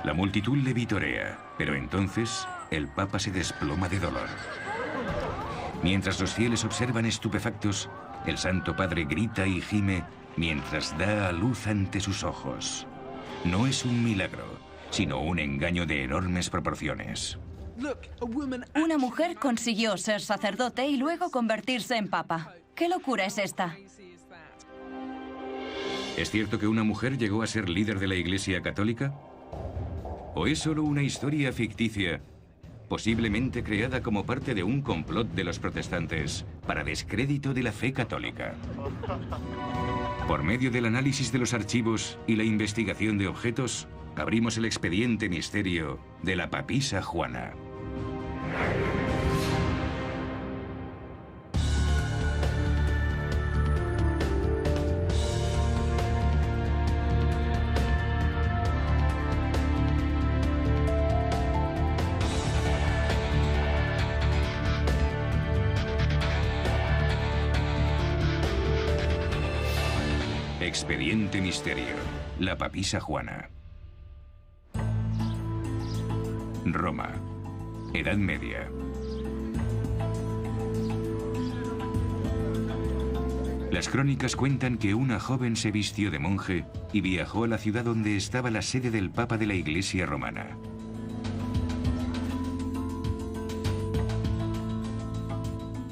La multitud le vitorea, pero entonces el Papa se desploma de dolor. Mientras los fieles observan estupefactos, el Santo Padre grita y gime mientras da a luz ante sus ojos. No es un milagro, sino un engaño de enormes proporciones. Una mujer consiguió ser sacerdote y luego convertirse en papa. ¿Qué locura es esta? ¿Es cierto que una mujer llegó a ser líder de la Iglesia Católica? ¿O es solo una historia ficticia, posiblemente creada como parte de un complot de los protestantes para descrédito de la fe católica? Por medio del análisis de los archivos y la investigación de objetos, abrimos el expediente misterio de la papisa Juana. Expediente misterio, la papisa Juana. Roma, Edad Media. Las crónicas cuentan que una joven se vistió de monje y viajó a la ciudad donde estaba la sede del Papa de la Iglesia romana.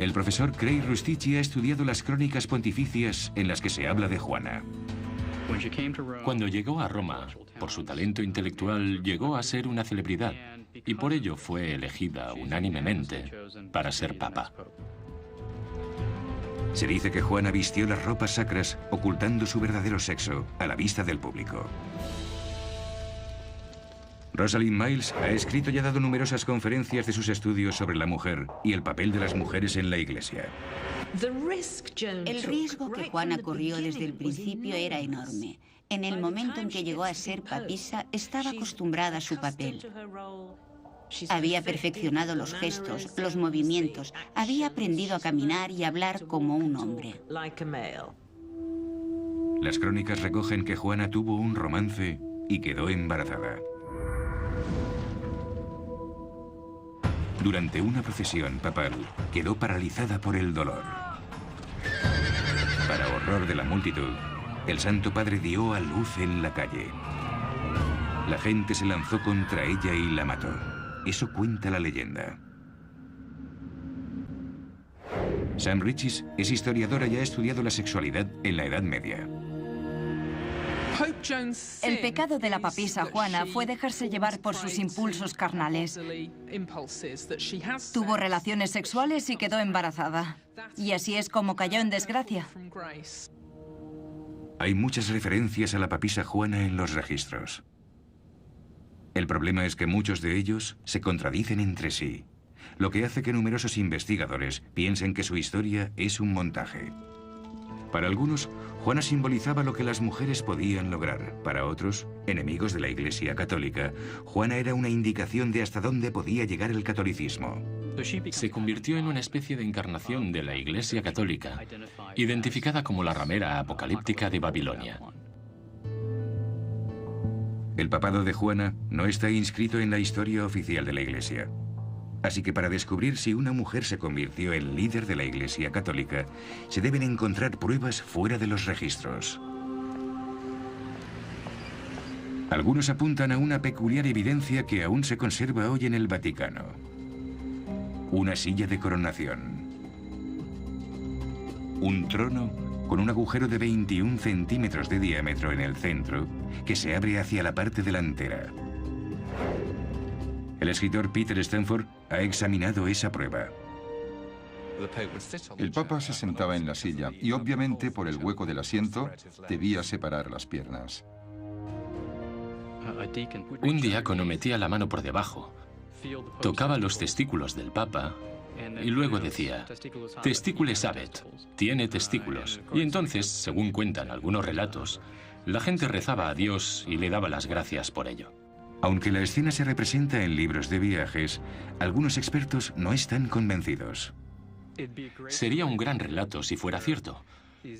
El profesor Craig Rustici ha estudiado las crónicas pontificias en las que se habla de Juana. Cuando llegó a Roma, por su talento intelectual, llegó a ser una celebridad y por ello fue elegida unánimemente para ser papa. Se dice que Juana vistió las ropas sacras ocultando su verdadero sexo a la vista del público. Rosalind Miles ha escrito y ha dado numerosas conferencias de sus estudios sobre la mujer y el papel de las mujeres en la Iglesia. El riesgo que Juana corrió desde el principio era enorme. En el momento en que llegó a ser papisa, estaba acostumbrada a su papel. Había perfeccionado los gestos, los movimientos, había aprendido a caminar y hablar como un hombre. Las crónicas recogen que Juana tuvo un romance y quedó embarazada. Durante una procesión papal, quedó paralizada por el dolor. Para horror de la multitud, el Santo Padre dio a luz en la calle. La gente se lanzó contra ella y la mató. Eso cuenta la leyenda. Sam Riches es historiadora y ha estudiado la sexualidad en la Edad Media. El pecado de la papisa Juana fue dejarse llevar por sus impulsos carnales. Tuvo relaciones sexuales y quedó embarazada. Y así es como cayó en desgracia. Hay muchas referencias a la papisa Juana en los registros. El problema es que muchos de ellos se contradicen entre sí, lo que hace que numerosos investigadores piensen que su historia es un montaje. Para algunos, Juana simbolizaba lo que las mujeres podían lograr. Para otros, enemigos de la Iglesia Católica, Juana era una indicación de hasta dónde podía llegar el catolicismo. Se convirtió en una especie de encarnación de la Iglesia Católica, identificada como la ramera apocalíptica de Babilonia. El papado de Juana no está inscrito en la historia oficial de la Iglesia. Así que para descubrir si una mujer se convirtió en líder de la Iglesia Católica, se deben encontrar pruebas fuera de los registros. Algunos apuntan a una peculiar evidencia que aún se conserva hoy en el Vaticano. Una silla de coronación. Un trono con un agujero de 21 centímetros de diámetro en el centro que se abre hacia la parte delantera. El escritor Peter Stanford ha examinado esa prueba. El Papa se sentaba en la silla y obviamente por el hueco del asiento debía separar las piernas. Un diácono metía la mano por debajo, tocaba los testículos del Papa y luego decía, testículo sabet, tiene testículos. Y entonces, según cuentan algunos relatos, la gente rezaba a Dios y le daba las gracias por ello. Aunque la escena se representa en libros de viajes, algunos expertos no están convencidos. Sería un gran relato si fuera cierto,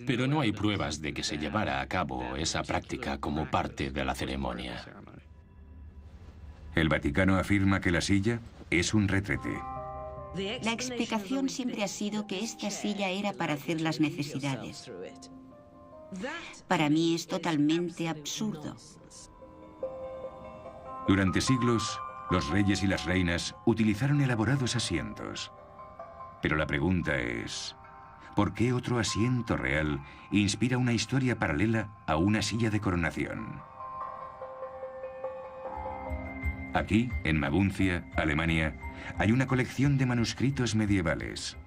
pero no hay pruebas de que se llevara a cabo esa práctica como parte de la ceremonia. El Vaticano afirma que la silla es un retrete. La explicación siempre ha sido que esta silla era para hacer las necesidades. Para mí es totalmente absurdo. Durante siglos, los reyes y las reinas utilizaron elaborados asientos. Pero la pregunta es, ¿por qué otro asiento real inspira una historia paralela a una silla de coronación? Aquí, en Maguncia, Alemania, hay una colección de manuscritos medievales.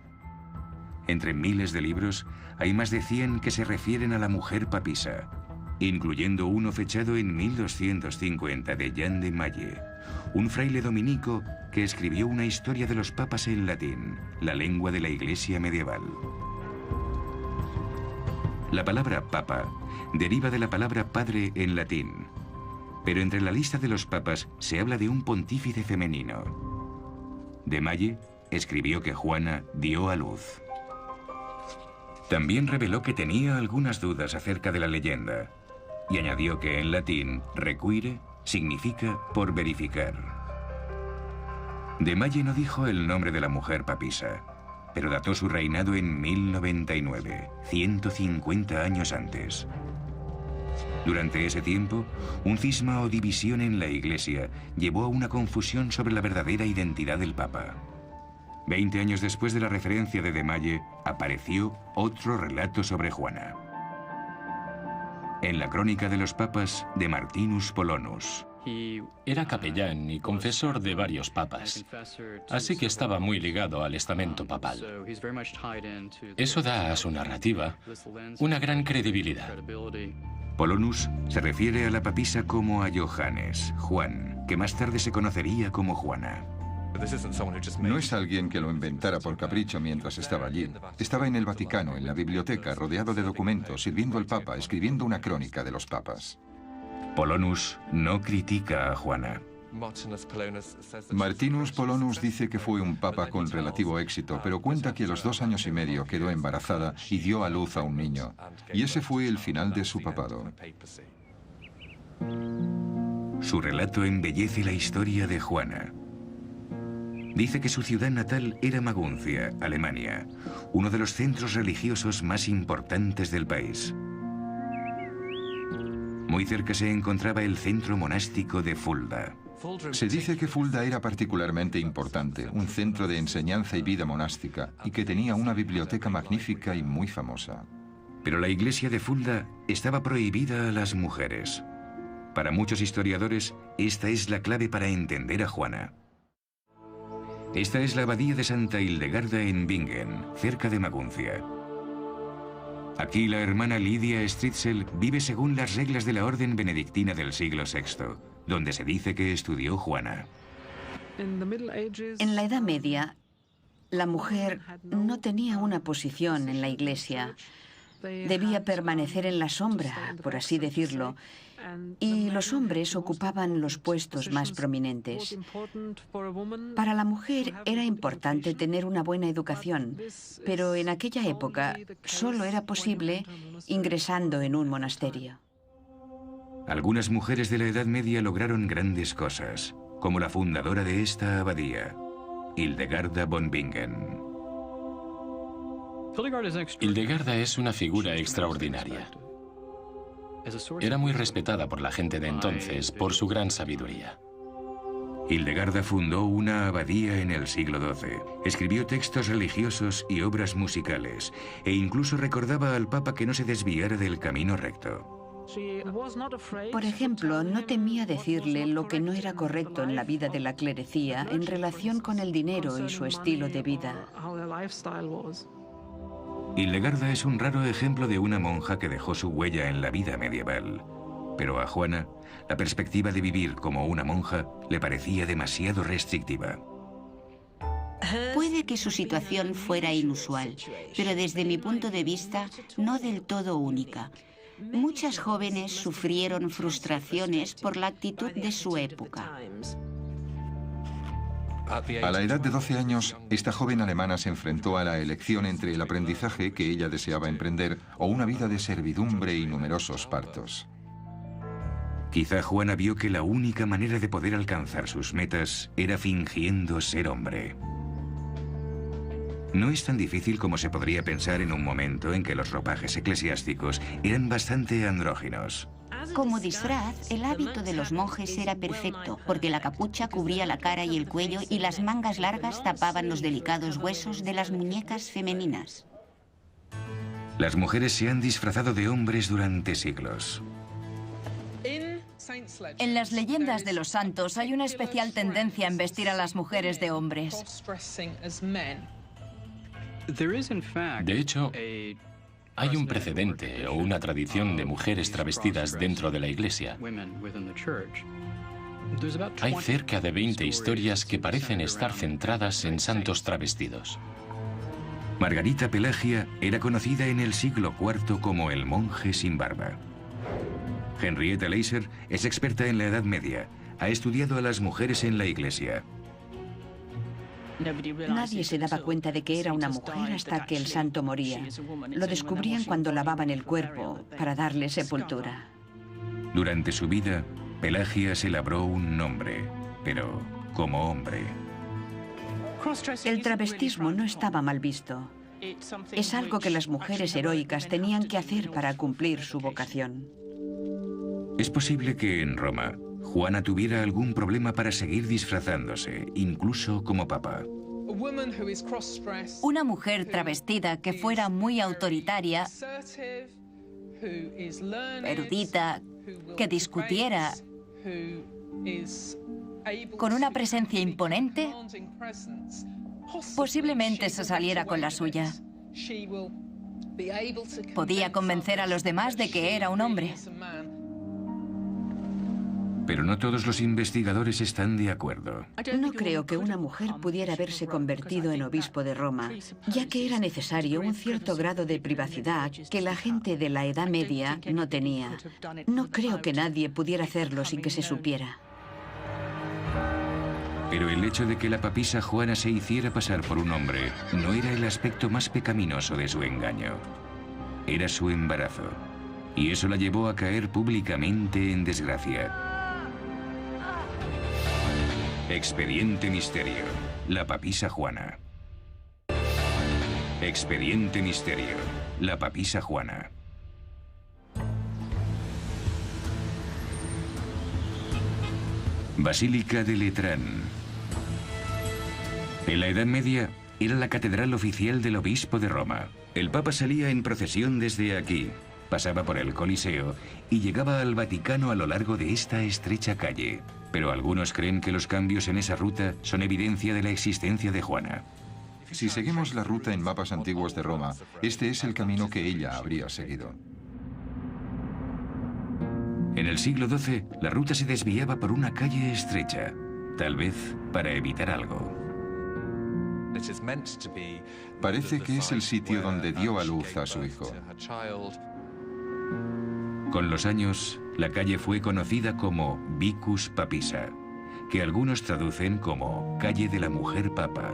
Entre miles de libros, hay más de 100 que se refieren a la mujer papisa, incluyendo uno fechado en 1250 de Jan de Malle, un fraile dominico que escribió una historia de los papas en latín, la lengua de la Iglesia medieval. La palabra papa deriva de la palabra padre en latín, pero entre la lista de los papas se habla de un pontífice femenino. De Malle escribió que Juana dio a luz. También reveló que tenía algunas dudas acerca de la leyenda y añadió que en latín require significa por verificar. De Malle no dijo el nombre de la mujer papisa, pero dató su reinado en 1099, 150 años antes. Durante ese tiempo, un cisma o división en la Iglesia llevó a una confusión sobre la verdadera identidad del Papa. 20 años después de la referencia de Malle, apareció otro relato sobre Juana. En la Crónica de los Papas de Martinus Polonus. Era capellán y confesor de varios papas, así que estaba muy ligado al estamento papal. Eso da a su narrativa una gran credibilidad. Polonus se refiere a la papisa como a Johannes, Juan, que más tarde se conocería como Juana. No es alguien que lo inventara por capricho mientras estaba allí. Estaba en el Vaticano, en la biblioteca, rodeado de documentos, sirviendo al Papa, escribiendo una crónica de los papas. Polonus no critica a Juana. Martinus Polonus dice que fue un papa con relativo éxito, pero cuenta que a los 2 años y medio quedó embarazada y dio a luz a un niño. Y ese fue el final de su papado. Su relato embellece la historia de Juana. Dice que su ciudad natal era Maguncia, Alemania, uno de los centros religiosos más importantes del país. Muy cerca se encontraba el centro monástico de Fulda. Se dice que Fulda era particularmente importante, un centro de enseñanza y vida monástica, y que tenía una biblioteca magnífica y muy famosa. Pero la iglesia de Fulda estaba prohibida a las mujeres. Para muchos historiadores, esta es la clave para entender a Juana. Esta es la abadía de Santa Hildegarda en Bingen, cerca de Maguncia. Aquí la hermana Lidia Stritzel vive según las reglas de la orden benedictina del siglo VI, donde se dice que estudió Juana. En la Edad Media, la mujer no tenía una posición en la iglesia. Debía permanecer en la sombra, por así decirlo, y los hombres ocupaban los puestos más prominentes. Para la mujer era importante tener una buena educación, pero en aquella época solo era posible ingresando en un monasterio. Algunas mujeres de la Edad Media lograron grandes cosas, como la fundadora de esta abadía, Hildegarda von Bingen. Hildegarda es una figura extraordinaria. Era muy respetada por la gente de entonces por su gran sabiduría. Hildegarda fundó una abadía en el siglo XII. Escribió textos religiosos y obras musicales, e incluso recordaba al Papa que no se desviara del camino recto. Por ejemplo, no temía decirle lo que no era correcto en la vida de la clerecía en relación con el dinero y su estilo de vida. Hildegarda es un raro ejemplo de una monja que dejó su huella en la vida medieval. Pero a Juana, la perspectiva de vivir como una monja le parecía demasiado restrictiva. Puede que su situación fuera inusual, pero desde mi punto de vista, no del todo única. Muchas jóvenes sufrieron frustraciones por la actitud de su época. A la edad de 12 años, esta joven alemana se enfrentó a la elección entre el aprendizaje que ella deseaba emprender o una vida de servidumbre y numerosos partos. Quizá Juana vio que la única manera de poder alcanzar sus metas era fingiendo ser hombre. No es tan difícil como se podría pensar en un momento en que los ropajes eclesiásticos eran bastante andróginos. Como disfraz, el hábito de los monjes era perfecto, porque la capucha cubría la cara y el cuello y las mangas largas tapaban los delicados huesos de las muñecas femeninas. Las mujeres se han disfrazado de hombres durante siglos. En las leyendas de los santos hay una especial tendencia en vestir a las mujeres de hombres. De hecho, hay un precedente o una tradición de mujeres travestidas dentro de la iglesia. Hay cerca de 20 historias que parecen estar centradas en santos travestidos. Margarita Pelagia era conocida en el siglo IV como el monje sin barba. Henrietta Leyser es experta en la Edad Media. Ha estudiado a las mujeres en la iglesia. Nadie se daba cuenta de que era una mujer hasta que el santo moría. Lo descubrían cuando lavaban el cuerpo para darle sepultura. Durante su vida, Pelagia se labró un nombre, pero como hombre. El travestismo no estaba mal visto. Es algo que las mujeres heroicas tenían que hacer para cumplir su vocación. Es posible que en Roma, Juana tuviera algún problema para seguir disfrazándose, incluso como papa. Una mujer travestida que fuera muy autoritaria, erudita, que discutiera, con una presencia imponente, posiblemente se saliera con la suya. Podía convencer a los demás de que era un hombre. Pero no todos los investigadores están de acuerdo. No creo que una mujer pudiera haberse convertido en obispo de Roma, ya que era necesario un cierto grado de privacidad que la gente de la Edad Media no tenía. No creo que nadie pudiera hacerlo sin que se supiera. Pero el hecho de que la papisa Juana se hiciera pasar por un hombre no era el aspecto más pecaminoso de su engaño. Era su embarazo. Y eso la llevó a caer públicamente en desgracia. Expediente Misterio. La papisa Juana. Expediente Misterio. La papisa Juana. Basílica de Letrán. En la Edad Media era la catedral oficial del obispo de Roma. El papa salía en procesión desde aquí, pasaba por el Coliseo y llegaba al Vaticano a lo largo de esta estrecha calle. Pero algunos creen que los cambios en esa ruta son evidencia de la existencia de Juana. Si seguimos la ruta en mapas antiguos de Roma, este es el camino que ella habría seguido. En el siglo XII, la ruta se desviaba por una calle estrecha, tal vez para evitar algo. Parece que es el sitio donde dio a luz a su hijo. Con los años, la calle fue conocida como Vicus Papisa, que algunos traducen como Calle de la Mujer Papa.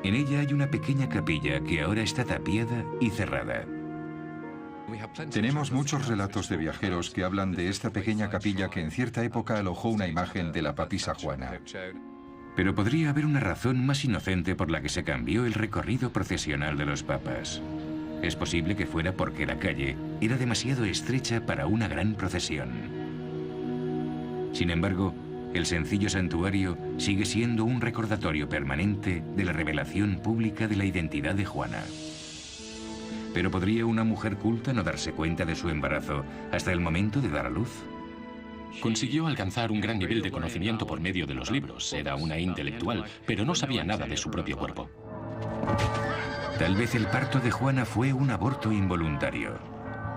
En ella hay una pequeña capilla que ahora está tapiada y cerrada. Tenemos muchos relatos de viajeros que hablan de esta pequeña capilla que en cierta época alojó una imagen de la papisa Juana. Pero podría haber una razón más inocente por la que se cambió el recorrido procesional de los papas. Es posible que fuera porque la calle era demasiado estrecha para una gran procesión. Sin embargo, el sencillo santuario sigue siendo un recordatorio permanente de la revelación pública de la identidad de Juana. ¿Pero podría una mujer culta no darse cuenta de su embarazo hasta el momento de dar a luz? Consiguió alcanzar un gran nivel de conocimiento por medio de los libros. Era una intelectual, pero no sabía nada de su propio cuerpo. Tal vez el parto de Juana fue un aborto involuntario.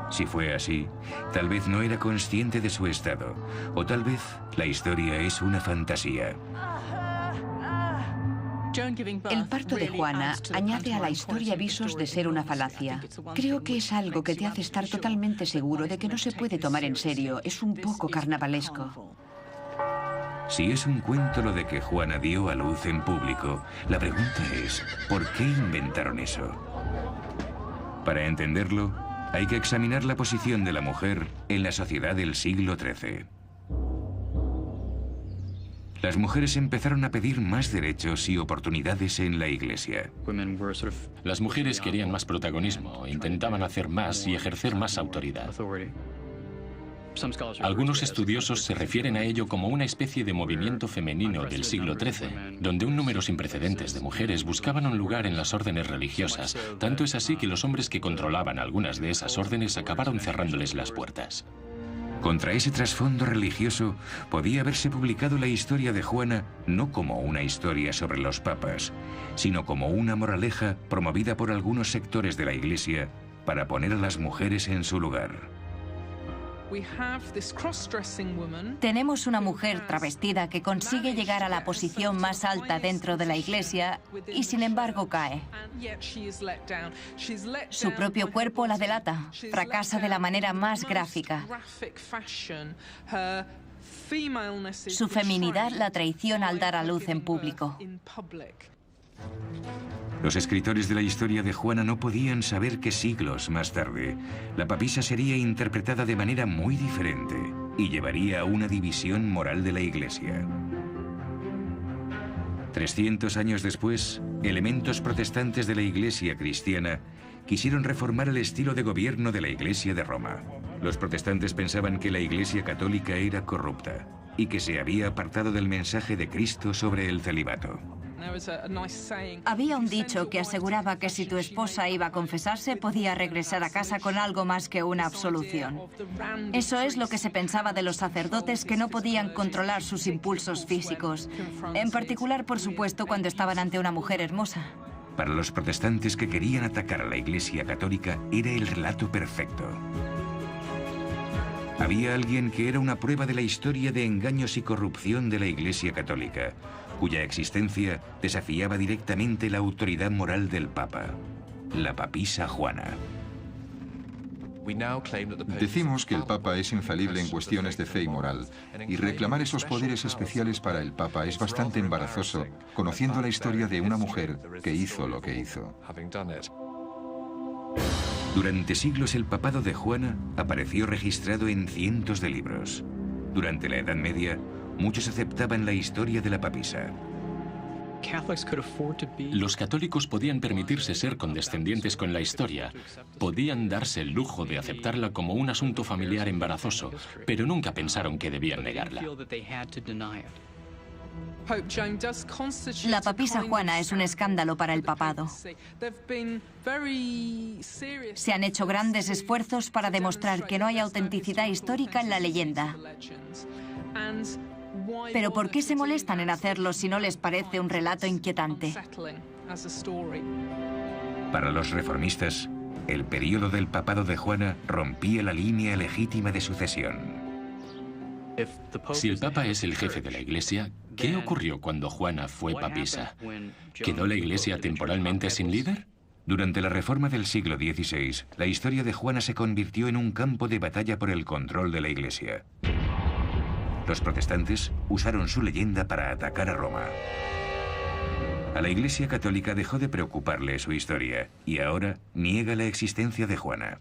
Si fue así, tal vez no era consciente de su estado, o tal vez la historia es una fantasía. El parto de Juana añade a la historia visos de ser una falacia. Creo que es algo que te hace estar totalmente seguro de que no se puede tomar en serio. Es un poco carnavalesco. Si es un cuento lo de que Juana dio a luz en público, la pregunta es, ¿por qué inventaron eso? Para entenderlo, Hay que examinar la posición de la mujer en la sociedad del siglo XIII. Las mujeres empezaron a pedir más derechos y oportunidades en la Iglesia. Las mujeres querían más protagonismo, intentaban hacer más y ejercer más autoridad. Algunos estudiosos se refieren a ello como una especie de movimiento femenino del siglo XIII, donde un número sin precedentes de mujeres buscaban un lugar en las órdenes religiosas. Tanto es así que los hombres que controlaban algunas de esas órdenes acabaron cerrándoles las puertas. Contra ese trasfondo religioso podía haberse publicado la historia de Juana no como una historia sobre los papas, sino como una moraleja promovida por algunos sectores de la Iglesia para poner a las mujeres en su lugar. Tenemos una mujer travestida que consigue llegar a la posición más alta dentro de la Iglesia y sin embargo cae. Su propio cuerpo la delata, fracasa de la manera más gráfica. Su feminidad la traiciona al dar a luz en público. Los escritores de la historia de Juana no podían saber que siglos más tarde la papisa sería interpretada de manera muy diferente y llevaría a una división moral de la Iglesia. 300 años después, elementos protestantes de la Iglesia cristiana quisieron reformar el estilo de gobierno de la Iglesia de Roma. Los protestantes pensaban que la Iglesia católica era corrupta y que se había apartado del mensaje de Cristo sobre el celibato. Había un dicho que aseguraba que si tu esposa iba a confesarse, podía regresar a casa con algo más que una absolución. Eso es lo que se pensaba de los sacerdotes que no podían controlar sus impulsos físicos. En particular, por supuesto, cuando estaban ante una mujer hermosa. Para los protestantes que querían atacar a la Iglesia católica, era el relato perfecto. Había alguien que era una prueba de la historia de engaños y corrupción de la Iglesia católica, cuya existencia desafiaba directamente la autoridad moral del Papa, la papisa Juana. Decimos que el Papa es infalible en cuestiones de fe y moral, y reclamar esos poderes especiales para el Papa es bastante embarazoso, conociendo la historia de una mujer que hizo lo que hizo. Durante siglos el papado de Juana apareció registrado en cientos de libros. Durante la Edad Media, muchos aceptaban la historia de la papisa. Los católicos podían permitirse ser condescendientes con la historia, podían darse el lujo de aceptarla como un asunto familiar embarazoso, pero nunca pensaron que debían negarla. La papisa Juana es un escándalo para el papado. Se han hecho grandes esfuerzos para demostrar que no hay autenticidad histórica en la leyenda. Pero ¿por qué se molestan en hacerlo si no les parece un relato inquietante? Para los reformistas, el período del papado de Juana rompía la línea legítima de sucesión. Si el Papa es el jefe de la Iglesia, ¿qué ocurrió cuando Juana fue papisa? ¿Quedó la Iglesia temporalmente sin líder? Durante la reforma del siglo XVI, la historia de Juana se convirtió en un campo de batalla por el control de la Iglesia. Los protestantes usaron su leyenda para atacar a Roma. A la Iglesia católica dejó de preocuparle su historia y ahora niega la existencia de Juana.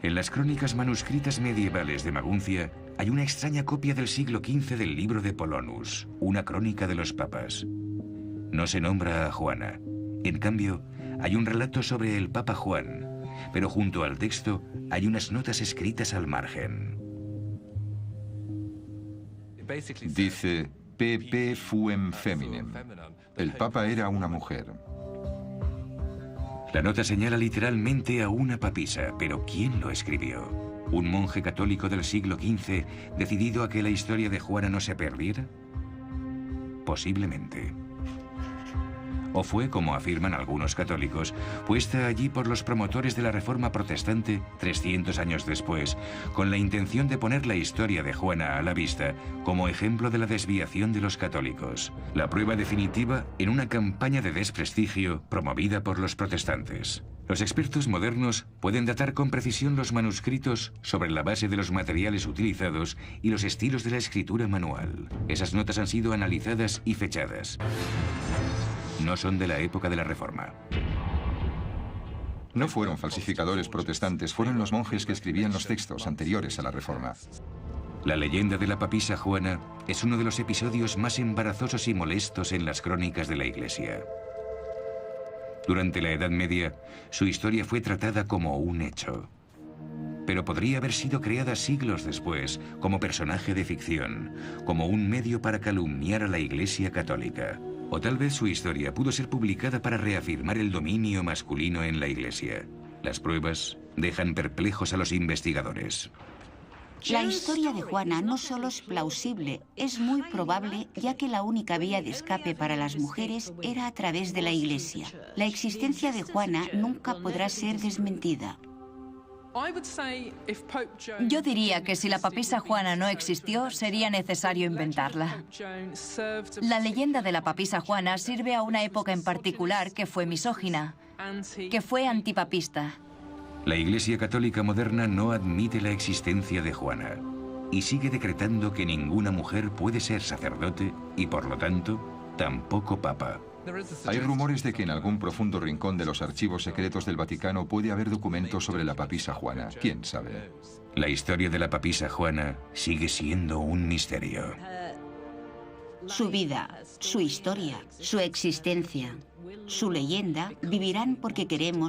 En las crónicas manuscritas medievales de Maguncia hay una extraña copia del siglo XV del libro de Polonus, una crónica de los papas. No se nombra a Juana. En cambio, hay un relato sobre el Papa Juan, pero junto al texto hay unas notas escritas al margen. Dice, PP fuem feminem. El Papa era una mujer. La nota señala literalmente a una papisa, pero ¿quién lo escribió? ¿Un monje católico del siglo XV decidido a que la historia de Juana no se perdiera? Posiblemente. O fue, como afirman algunos católicos, puesta allí por los promotores de la Reforma Protestante 300 años después, con la intención de poner la historia de Juana a la vista como ejemplo de la desviación de los católicos. La prueba definitiva en una campaña de desprestigio promovida por los protestantes. Los expertos modernos pueden datar con precisión los manuscritos sobre la base de los materiales utilizados y los estilos de la escritura manual. Esas notas han sido analizadas y fechadas. No son de la época de la Reforma. No fueron falsificadores protestantes, fueron los monjes que escribían los textos anteriores a la Reforma. La leyenda de la papisa Juana es uno de los episodios más embarazosos y molestos en las crónicas de la Iglesia. Durante la Edad Media, su historia fue tratada como un hecho. Pero podría haber sido creada siglos después como personaje de ficción, como un medio para calumniar a la Iglesia católica. O tal vez su historia pudo ser publicada para reafirmar el dominio masculino en la Iglesia. Las pruebas dejan perplejos a los investigadores. La historia de Juana no solo es plausible, es muy probable, ya que la única vía de escape para las mujeres era a través de la Iglesia. La existencia de Juana nunca podrá ser desmentida. Yo diría que si la papisa Juana no existió, sería necesario inventarla. La leyenda de la papisa Juana sirve a una época en particular que fue misógina, que fue antipapista. La Iglesia Católica moderna no admite la existencia de Juana y sigue decretando que ninguna mujer puede ser sacerdote y, por lo tanto, tampoco papa. Hay rumores de que en algún profundo rincón de los archivos secretos del Vaticano puede haber documentos sobre la papisa Juana. ¿Quién sabe? La historia de la papisa Juana sigue siendo un misterio. Su vida, su historia, su existencia, su leyenda vivirán porque queremos